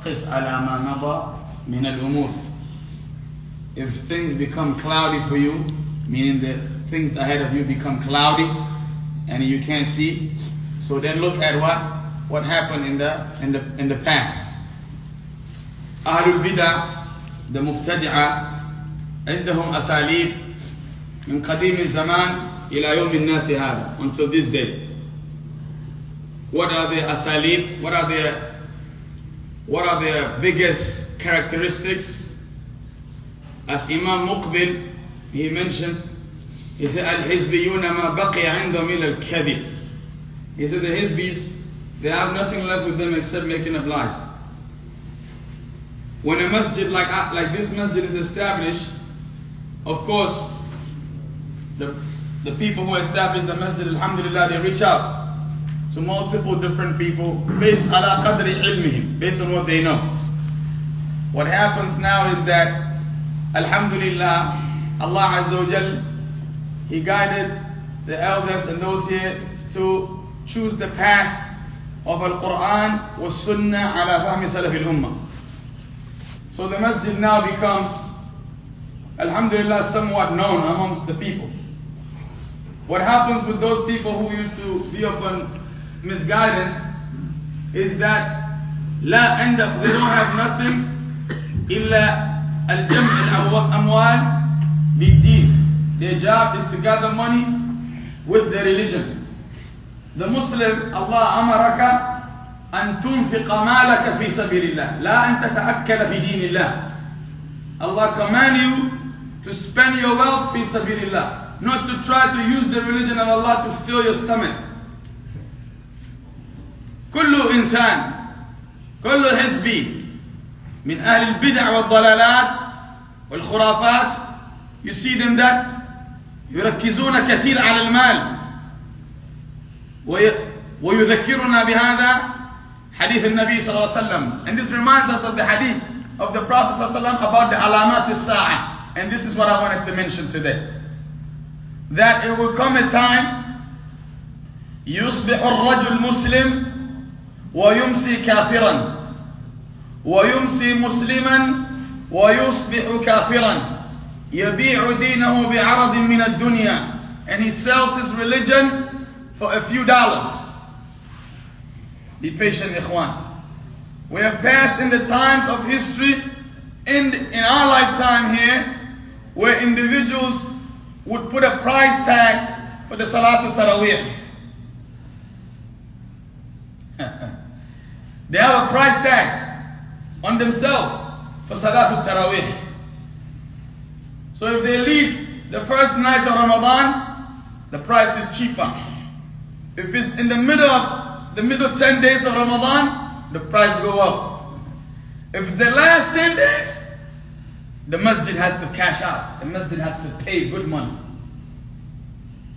فقس على ما مضى من الأمور. If things become cloudy for you, meaning the things ahead of you become cloudy and you can't see, so then look at what happened in the past. أهل البدع, the مبتدعة, عندهم أساليب من قديم الزمان إلى يوم الناس هذا, until this day. What are the asalib? What are their biggest characteristics? As Imam Muqbil, he mentioned, he said, Al-Hizbiyuna ma baqiya indhum ila al-kadhib. He said the Hizbis, they have nothing left with them except making up lies. When a masjid like this masjid is established, of course, the people who establish the masjid, alhamdulillah, they reach out to multiple different people based ala qadri ilmihim, based on what they know. What happens now is that, alhamdulillah, Allah Azza wa Jal, He guided the elders and those here to choose the path of Al-Quran wa Sunnah ala fahmi salaf al-ummah. So the masjid now becomes, alhamdulillah, somewhat known amongst the people. What happens with those people who used to be upon misguidance is that لا عندك, they don't have nothing إلا الجمع الأموال بالدين. Their job is to gather money with their religion. The Muslim, Allah أمرك أن تنفق مالك في سبيل الله لا أن تتأكل في دين الله. Allah command you to spend your wealth في سبيل الله, not to try to use the religion of Allah to fill your stomach. كل إنسان كل حزبي من أهل البدع والضلالات والخرافات, you see them that يركزون كثير على المال. ويذكرنا بهذا حديث النبي صلى الله عليه وسلم, and this reminds us of the hadith of the Prophet صلى الله عليه وسلم about the alamat as-sa'a. And this is what I wanted to mention today, that it will come a time يصبح الرجل مسلم ويمسي كافرا ويمسي مسلما ويصبح كافرا يبيع دينه بعرض من الدنيا, and he sells his religion for a few dollars. Be patient, ikhwan. We have passed in the times of history in our lifetime here where individuals would put a price tag for the Salatul Taraweeh. They have a price tag on themselves for Salatul Taraweeh. So if they leave the first night of Ramadan, the price is cheaper. If it's in the middle 10 days of Ramadan, the price go up. If it's the last 10 days, the masjid has to cash out. The masjid has to pay good money.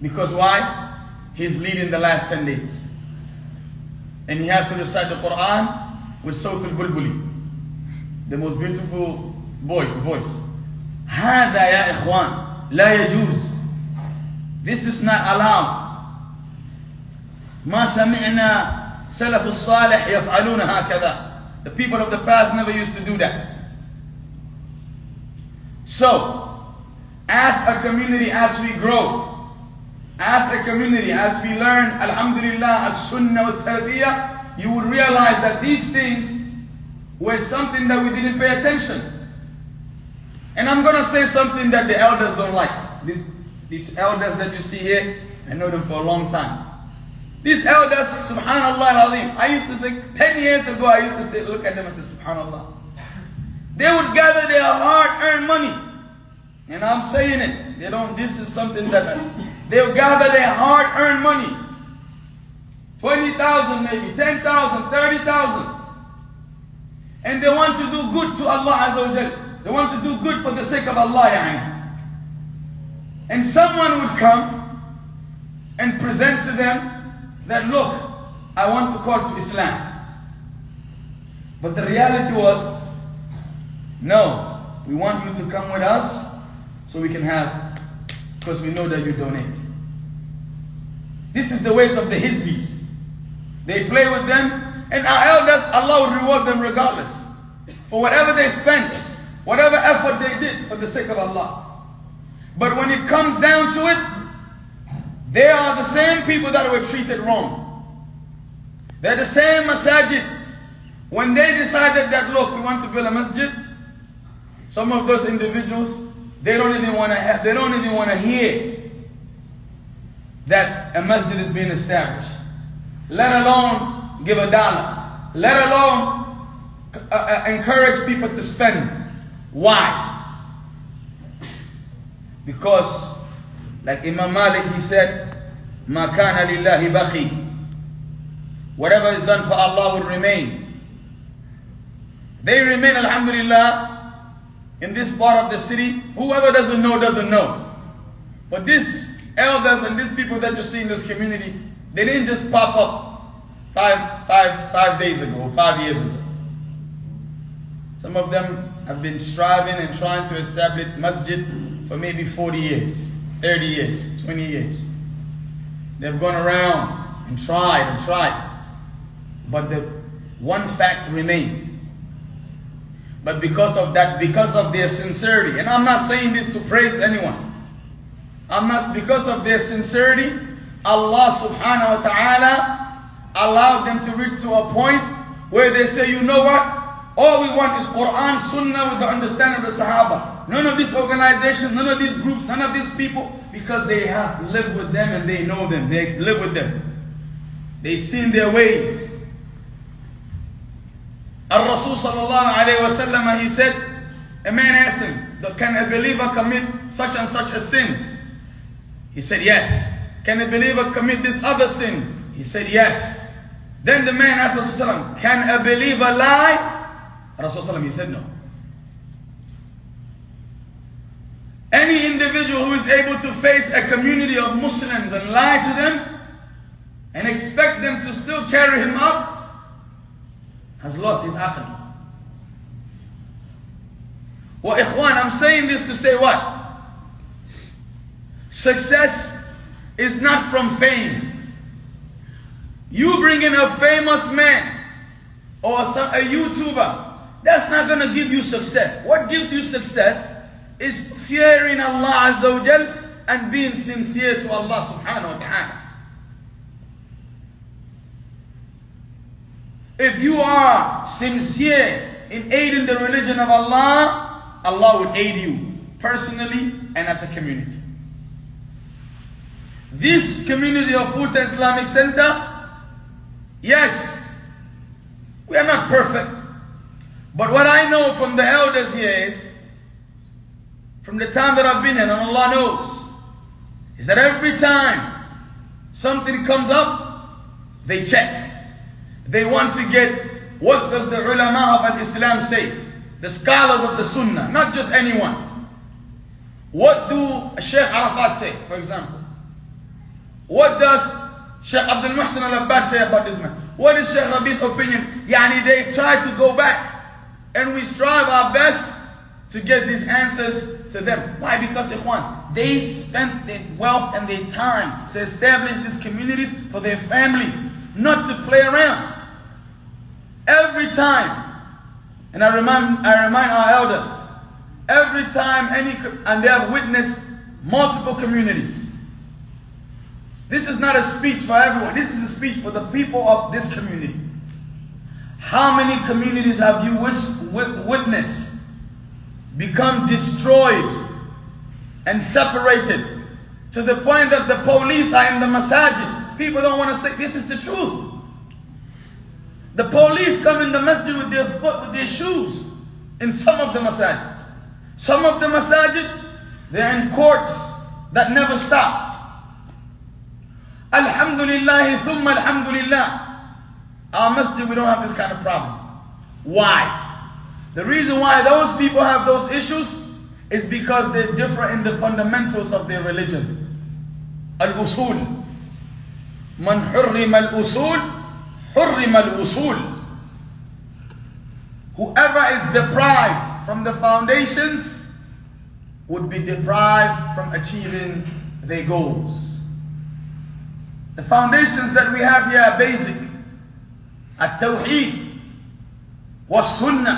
Because why? He's leading the last 10 days. And he has to recite the Quran with Sawt al-Bulbuli, the most beautiful voice. هذا يا إخوان لا يجوز. This is not allowed. ما سمعنا سلف الصالح يفعلون هكذا. The people of the past never used to do that. So, as a community, as we grow, as a community, as we learn, alhamdulillah, as sunnah was salafiyyah, you would realize that these things were something that we didn't pay attention. And I'm going to say something that the elders don't like. These elders that you see here, I know them for a long time. These elders, subhanallah al-azim, I used to think, 10 years ago, I used to say, look at them and say, subhanallah. They would gather their hard-earned money. And I'm saying it. This is something that they would gather their hard-earned money. 20,000 maybe, 10,000, 30,000. And they want to do good to Allah Azza wa Jal. They want to do good for the sake of Allah, yani. And someone would come and present to them that, look, I want to call to Islam. But the reality was, no, we want you to come with us so we can have, because we know that you donate. This is the ways of the Hizbis. They play with them And our elders, Allah will reward them regardless. For whatever they spent, whatever effort they did for the sake of Allah. But when it comes down to it, they are the same people that were treated wrong. They're the same masajid. When they decided that, look, we want to build a masjid, some of those individuals, they don't even want to hear that a masjid is being established. Let alone give $1. Let alone encourage people to spend. Why? Because, like Imam Malik, he said, "Ma kana lillahi baqi." Whatever is done for Allah will remain. They remain, alhamdulillah, in this part of the city. Whoever doesn't know, doesn't know. But these elders and these people that you see in this community, they didn't just pop up five days ago, 5 years ago. Some of them have been striving and trying to establish masjid for maybe 40 years, 30 years, 20 years. They've gone around and tried. But the one fact remained. But because of that, because of their sincerity, and I'm not saying this to praise anyone. Because of their sincerity, Allah subhanahu wa ta'ala allowed them to reach to a point where they say, you know what? All we want is Quran, Sunnah with the understanding of the Sahaba. None of these organizations, none of these groups, none of these people, because they have lived with them and they know them. They live with them. They've seen their ways. Al-Rasul sallallahu alayhi wa sallam, he said, a man asked him, can a believer commit such and such a sin? He said, yes. Can a believer commit this other sin? He said, yes. Then the man asked Rasul, can a believer lie? Rasul, he said, no. Any individual who is able to face a community of Muslims and lie to them and expect them to still carry him up has lost his aql. Well, ikhwan, I'm saying this to say what? Success is not from fame. You bring in a famous man or a YouTuber, that's not going to give you success. What gives you success is fearing Allah Azza wa Jal and being sincere to Allah subhanahu wa ta'ala. If you are sincere in aiding the religion of Allah, Allah will aid you personally and as a community. This community of Futa Islamic Center, yes, we are not perfect. But what I know from the elders here is, from the time that I've been here, and Allah knows, is that every time something comes up, they check. They want to get, what does the ulama of Islam say? The scholars of the Sunnah, not just anyone. What do Sheikh Arafat say, for example? What does Sheikh Abdul Muhsin al-Abbad say about this man? What is Sheikh Rabi's opinion? Yani they try to go back, and we strive our best to get these answers to them. Why? Because ikhwan, they spent their wealth and their time to establish these communities for their families, not to play around. Every time, and I remind our elders, every time and they have witnessed multiple communities. This is not a speech for everyone. This is a speech for the people of this community. How many communities have you witnessed become destroyed and separated to the point that the police are in the masajid? People don't want to say this is the truth. The police come in the masjid with their foot, with their shoes in some of the masajid. Some of the masajid, they're in courts that never stop. Alhamdulillah, thumma alhamdulillah. Our masjid, we don't have this kind of problem. Why? The reason why those people have those issues is because they differ in the fundamentals of their religion. Al-usul. Man hurrima al-usul, hurrima al-usul. Whoever is deprived from the foundations would be deprived from achieving their goals. The foundations that we have here are basic. التوحيد والسنة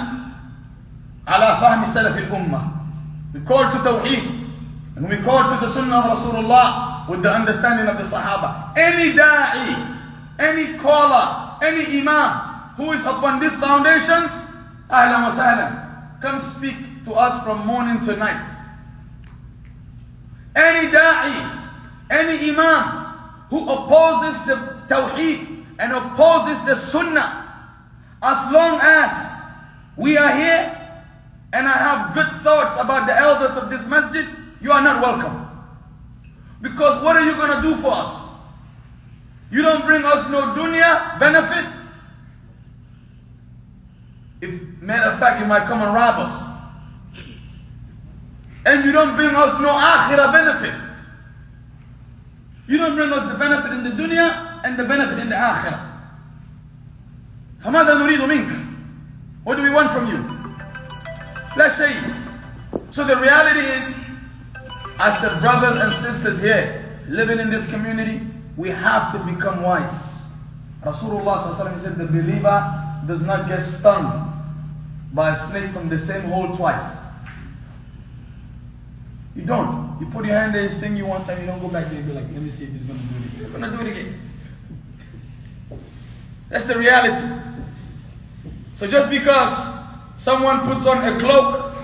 على فهم سلف الأمة. We call to Tawheed and we call to the Sunnah of Rasulullah with the understanding of the Sahaba. Any da'i, any caller, any imam who is upon these foundations, ahlan wa sahlan, come speak to us from morning to night. Any da'i, any imam who opposes the Tawheed and opposes the Sunnah, as long as we are here and I have good thoughts about the elders of this masjid, you are not welcome. Because what are you going to do for us? You don't bring us no dunya benefit. If, matter of fact, you might come and rob us. And you don't bring us no akhirah benefit. You don't bring us the benefit in the dunya and the benefit in the akhirah. فَمَاذَا نُرِيدُ مِنْكَ? What do we want from you? Let's say. So the reality is, as the brothers and sisters here living in this community, we have to become wise. Rasulullah said the believer does not get stung by a snake from the same hole twice. You don't. You put your hand there, it's sting you one time, you don't go back there and be like, let me see if he's going to do it again. He's going to do it again. That's the reality. So just because someone puts on a cloak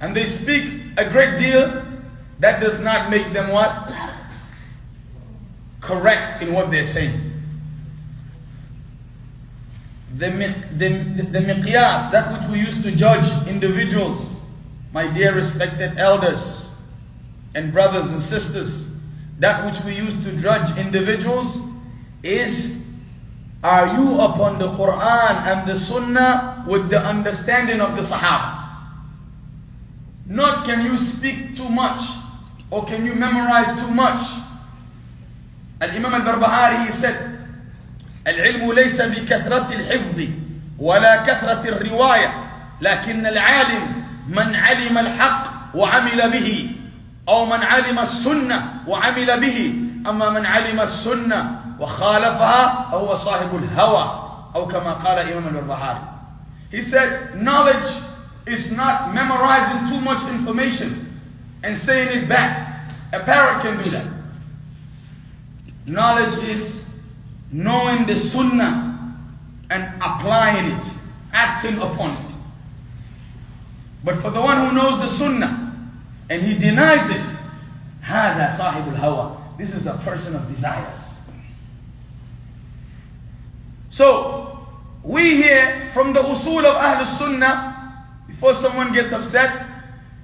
and they speak a great deal, that does not make them what? Correct in what they're saying. The miqyas, that which we use to judge individuals, my dear respected elders and brothers and sisters, that which we use to judge individuals is, are you upon the Quran and the Sunnah with the understanding of the Sahaba? Not can you speak too much or can you memorize too much. Al-Imam al-Barbahari, he said, العلم ليس بكثرة الحفظ ولا كثرة الرواية لكن العالم من علم الحق وعمل به أو من علم السنة وعمل به أما من علم السنة وخالفها فهو صاحب الهوى أو كما قال إمام البربهاري. He said, knowledge is not memorizing too much information and saying it back. A parrot can do that. Knowledge is knowing the sunnah and applying it, acting upon it. But for the one who knows the sunnah and he denies it, هذا صاحب الهوى. This is a person of desires. So, we hear from the usul of Ahlul Sunnah, before someone gets upset,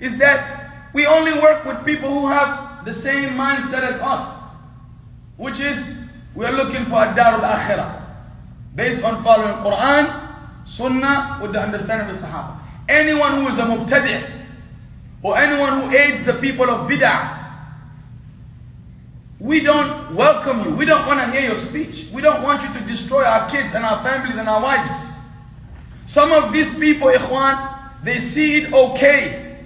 is that we only work with people who have the same mindset as us, which is, we are looking for a dar al-akhirah, based on following Quran, Sunnah, with the understanding of the Sahaba. Anyone who is a mubtadi' or anyone who aids the people of bid'ah, we don't welcome you. We don't want to hear your speech. We don't want you to destroy our kids and our families and our wives. Some of these people, ikhwan, they see it okay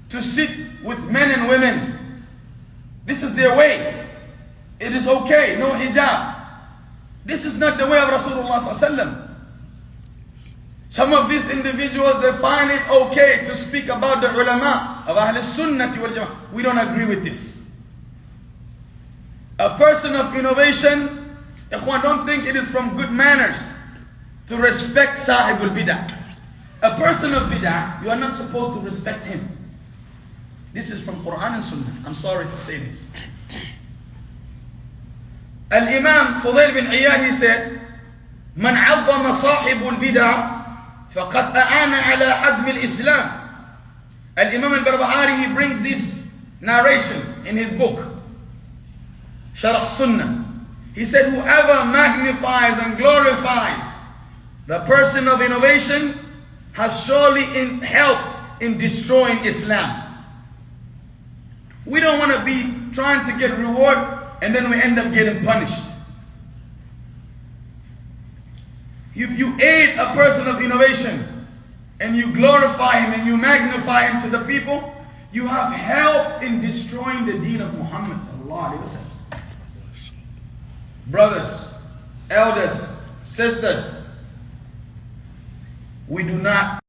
to sit with men and women. This is their way. It is okay, no hijab. This is not the way of Rasulullah sallallahu alaihi wasallam. Some of these individuals, they find it okay to speak about the ulama of Ahl Sunnati wal Jama'ah. We don't agree with this. A person of innovation, ikhwan, don't think it is from good manners to respect sahibul bid'ah. A person of bid'ah, you are not supposed to respect him. This is from Quran and Sunnah. I'm sorry to say this. Al-Imam Fudail bin Iyad, he said, من عظم صاحب البدع فقد أعان على حدم الإسلام. Al-Imam al-Barbahari, he brings this narration in his book, Sharh Sunnah. He said, whoever magnifies and glorifies the person of innovation has surely helped in destroying Islam. We don't want to be trying to get reward and then we end up getting punished. If you aid a person of innovation and you glorify him and you magnify him to the people, you have helped in destroying the deen of Muhammad sallallahu alaihi wasallam. Brothers, elders, sisters, We do not